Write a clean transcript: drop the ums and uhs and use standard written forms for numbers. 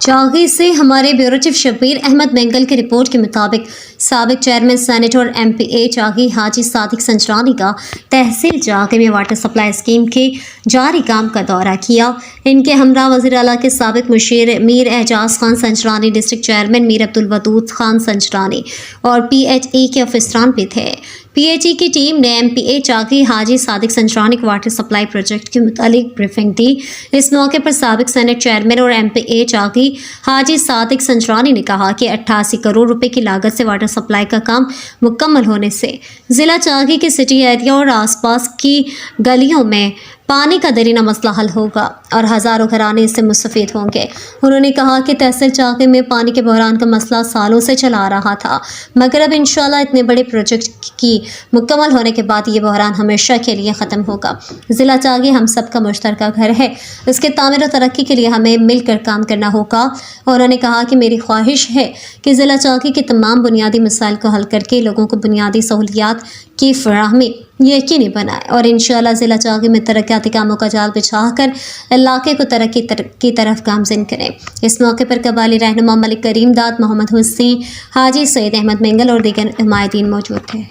چاغی سے ہمارے bureau chief Shabbir Ahmad Mengal کی رپورٹ کے مطابق سابق چیئرمین سینیٹ اور ایم پی اے چاغی حاجی صادق سنجرانی کا تحصیل چاغی میں واٹر سپلائی اسکیم کے جاری کام کا دورہ کیا۔ ان کے ہمراہ وزیر اعلیٰ کے سابق مشیر میر اعجاز خان سنجرانی، ڈسٹرکٹ چیئرمین میر عبدالودود خان سنجرانی اور پی ایچ ای کے افسران بھی تھے۔ پی ایچ ای کی ٹیم نے ایم پی اے چاغی حاجی صادق سنجرانی کو واٹر سپلائی پروجیکٹ کے متعلق بریفنگ دی۔ اس موقع پر سابق سینیٹ چیئرمین اور ایم پی اے چاغی حاجی صادق سنجرانی نے کہا کہ 88 کروڑ روپے کی لاگت سے واٹر سپلائی کا کام مکمل ہونے سے ضلع چاغی کے سٹی ایریا اور آس پاس کی گلیوں میں پانی کا دیرینہ مسئلہ حل ہوگا اور ہزاروں گھرانے اس سے مستفید ہوں گے۔ انہوں نے کہا کہ تحصیل چاغی میں پانی کے بحران کا مسئلہ سالوں سے چلا آ رہا تھا، مگر اب انشاءاللہ اتنے بڑے پروجیکٹ کی مکمل ہونے کے بعد یہ بحران ہمیشہ کے لیے ختم ہوگا۔ ضلع چاغی ہم سب کا مشترکہ گھر ہے، اس کے تعمیر و ترقی کے لیے ہمیں مل کر کام کرنا ہوگا۔ انہوں نے کہا کہ میری خواہش ہے کہ ضلع چاغی کے تمام بنیادی مسائل کو حل کر کے لوگوں کو بنیادی سہولیات کی فراہمی یقینی بنائے اور انشاءاللہ ضلع چاغی میں ترقیاتی کاموں کا جال بچھا کر علاقے کو ترقی کی طرف گامزن کریں۔ اس موقع پر قبائلی رہنما ملک کریم داد، محمد حسین، حاجی سید احمد مینگل اور دیگر نمائندین موجود تھے۔